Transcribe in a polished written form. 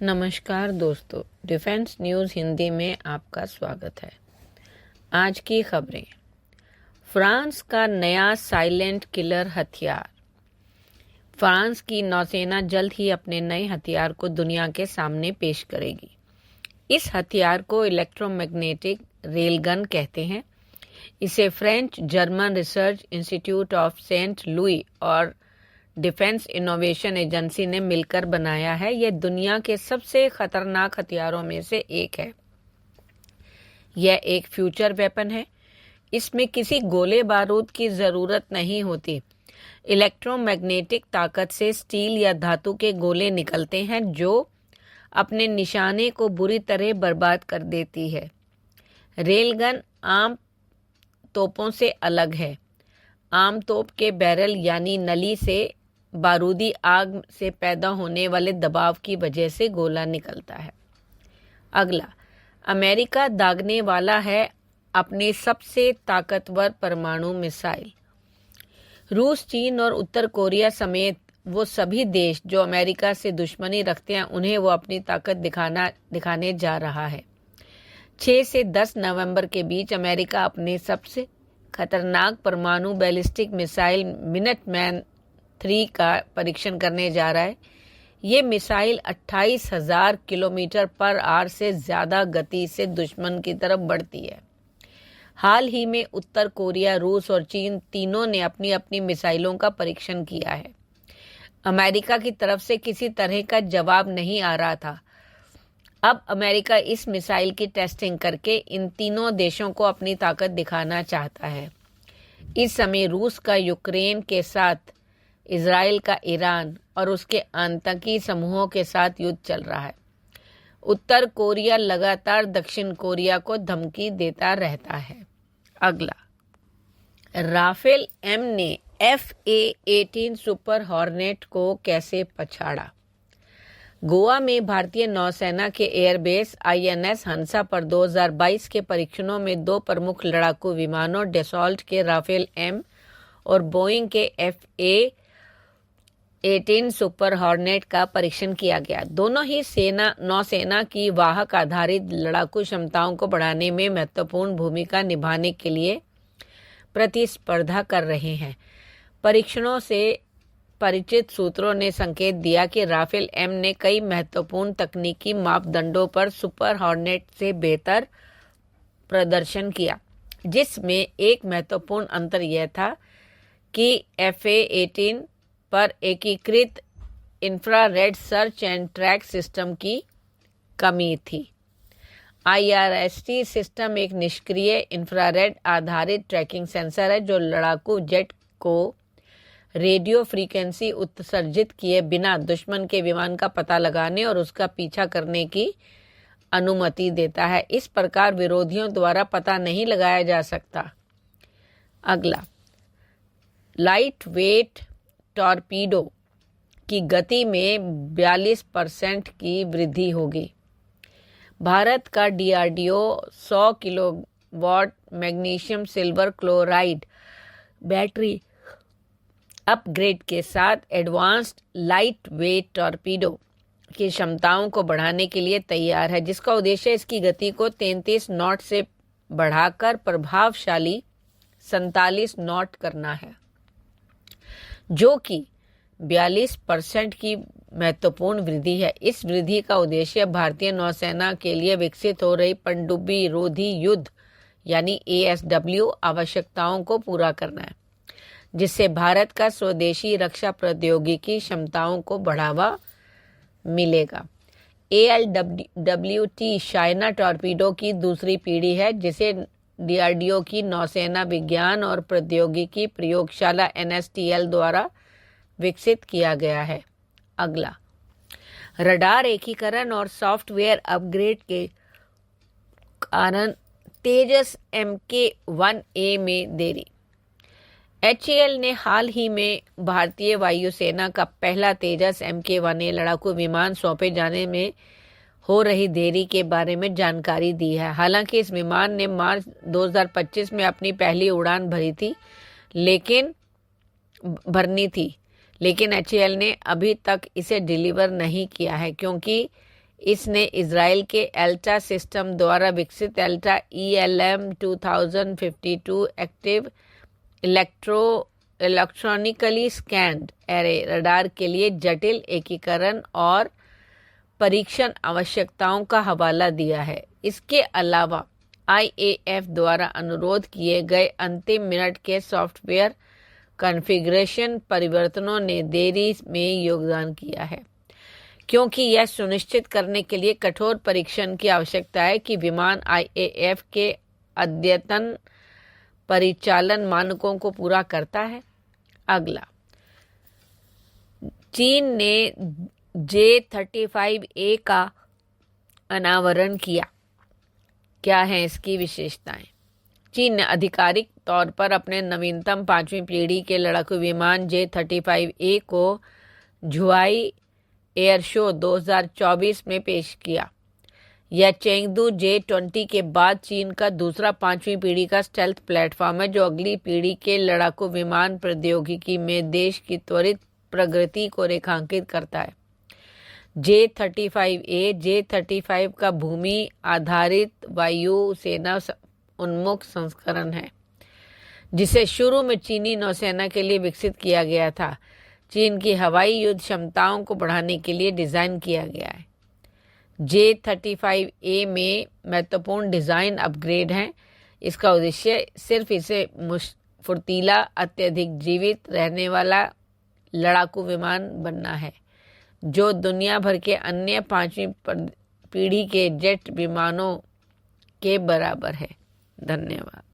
नमस्कार दोस्तों, defence news Hindi में आपका स्वागत है। आज की खबरें। फ्रांस का नया साइलेंट किलर हथियार। फ्रांस की नौसेना जल्द ही अपने नए हथियार को दुनिया के सामने पेश करेगी। इस हथियार को इलेक्ट्रोमैग्नेटिक रेलगन कहते हैं। इसे French German research institute of Saint Louis और डिफेंस इनोवेशन एजेंसी ने मिलकर बनाया है। यह दुनिया के सबसे खतरनाक हथियारों में से एक है। यह एक फ्यूचर वेपन है। इसमें किसी गोले बारूद की जरूरत नहीं होती। इलेक्ट्रोमैग्नेटिक ताकत से स्टील या धातु के गोले निकलते हैं जो अपने निशाने को बुरी तरह बर्बाद कर देती है। रेलगन आम तोपों से अलग है। आम तोप के बैरल यानी नली से बारूदी आग से पैदा होने वाले दबाव की वजह से गोला निकलता है। अगला, अमेरिका दागने वाला है अपने सबसे ताकतवर परमाणु मिसाइल। रूस, चीन और उत्तर कोरिया समेत वो सभी देश जो अमेरिका से दुश्मनी रखते हैं, उन्हें वो अपनी ताकत दिखाने जा रहा है। 6 से 10 नवंबर के बीच अमेरिका अपने सबसे खतरनाक परमाणु बैलिस्टिक मिसाइल मिनटमैन 3 का परीक्षण करने जा रहा है। ये मिसाइल 28,000 किलोमीटर पर आवर से ज़्यादा गति से दुश्मन की तरफ बढ़ती है। हाल ही में उत्तर कोरिया, रूस और चीन तीनों ने अपनी अपनी मिसाइलों का परीक्षण किया है। अमेरिका की तरफ से किसी तरह का जवाब नहीं आ रहा था। अब अमेरिका इस मिसाइल की टेस्टिंग करके इन तीनों देशों को अपनी ताकत दिखाना चाहता है। इस समय रूस का यूक्रेन के साथ, इजराइल का ईरान और उसके आतंकी समूहों के साथ युद्ध चल रहा है। उत्तर कोरिया लगातार दक्षिण कोरिया को धमकी देता रहता है। अगला, राफेल एम ने FA-18 सुपर हॉर्नेट को कैसे पछाड़ा। गोवा में भारतीय नौसेना के एयरबेस INS हंसा पर 2022 के परीक्षणों में 2 प्रमुख लड़ाकू विमानों डसॉल्ट के राफेल एम और बोइंग के FA-18 सुपर हॉर्नेट का परीक्षण किया गया। दोनों ही नौसेना की वाहक आधारित लड़ाकू क्षमताओं को बढ़ाने में महत्वपूर्ण भूमिका निभाने के लिए प्रतिस्पर्धा कर रहे हैं। परीक्षणों से परिचित सूत्रों ने संकेत दिया कि राफेल एम ने कई महत्वपूर्ण तकनीकी मापदंडों पर सुपर हॉर्नेट से बेहतर प्रदर्शन किया, जिसमें एक महत्वपूर्ण अंतर यह था कि FA-18 पर एकीकृत infrared search and track system की कमी थी। IRST सिस्टम एक निष्क्रिय इंफ्रारेड आधारित ट्रैकिंग सेंसर है जो लड़ाकू जेट को रेडियो फ्रीक्वेंसी उत्सर्जित किए बिना दुश्मन के विमान का पता लगाने और उसका पीछा करने की अनुमति देता है। इस प्रकार विरोधियों द्वारा पता नहीं लगाया जा सकता। अगला, लाइट वेट टॉर्पीडो की गति में 42% की वृद्धि होगी। भारत का DRDO 100 kilowatt magnesium silver chloride battery upgrade के साथ एडवांस्ड लाइट वेट टॉर्पीडो की क्षमताओं को बढ़ाने के लिए तैयार है, जिसका उद्देश्य इसकी गति को 33 नॉट से बढ़ाकर प्रभावशाली 47 नॉट करना है, जो कि 42% की महत्वपूर्ण वृद्धि है। इस वृद्धि का उद्देश्य भारतीय नौसेना के लिए विकसित हो रही पनडुब्बी रोधी युद्ध यानी ASW आवश्यकताओं को पूरा करना है, जिससे भारत का स्वदेशी रक्षा प्रौद्योगिकी क्षमताओं को बढ़ावा मिलेगा। ALWT चाइना टॉर्पीडो की दूसरी पीढ़ी है, जिसे DRDO की नौसेना विज्ञान और प्रौद्योगिकी प्रयोगशाला NSTL द्वारा विकसित किया गया है। अगला, रडार एकीकरण और सॉफ्टवेयर अपग्रेड के कारण तेजस Mk-1A में देरी। HAL ने हाल ही में भारतीय वायुसेना का पहला तेजस Mk-1A लड़ाकू विमान सौंपे जाने में हो रही देरी के बारे में जानकारी दी है। हालांकि इस विमान ने मार्च 2025 में अपनी पहली उड़ान भरनी थी, लेकिन HAL ने अभी तक इसे डिलीवर नहीं किया है, क्योंकि इसने इजराइल के एल्टा सिस्टम द्वारा विकसित Elta ELM 2052 active electronically scanned array radar के लिए जटिल एकीकरण और परीक्षण आवश्यकताओं का हवाला दिया है। इसके अलावा IAF द्वारा अनुरोध किए गए अंतिम मिनट के सॉफ्टवेयर कॉन्फ़िगरेशन परिवर्तनों ने देरी में योगदान किया है, क्योंकि यह सुनिश्चित करने के लिए कठोर परीक्षण की आवश्यकता है कि विमान IAF के अद्यतन परिचालन मानकों को पूरा करता है। अगला, चीन ने J-35A का अनावरण किया। क्या है इसकी विशेषताएं? चीन ने आधिकारिक तौर पर अपने नवीनतम 5वीं पीढ़ी के लड़ाकू विमान J-35A को झुआई एयर शो 2024 में पेश किया। यह चेंगदू J-20 के बाद चीन का दूसरा 5वीं पीढ़ी का स्टेल्थ प्लेटफॉर्म है, जो अगली पीढ़ी के लड़ाकू विमान प्रौद्योगिकी में देश की त्वरित प्रगति को रेखांकित करता है। J-35 का भूमि आधारित वायु सेना उन्मुख संस्करण है, जिसे शुरू में चीनी नौसेना के लिए विकसित किया गया था। चीन की हवाई युद्ध क्षमताओं को बढ़ाने के लिए डिज़ाइन किया गया है। J-35A में महत्वपूर्ण डिज़ाइन अपग्रेड हैं। इसका उद्देश्य सिर्फ इसे फुर्तीला, अत्यधिक जीवित रहने वाला लड़ाकू विमान बनना है, जो दुनिया भर के अन्य 5वीं पीढ़ी के जेट विमानों के बराबर है। धन्यवाद।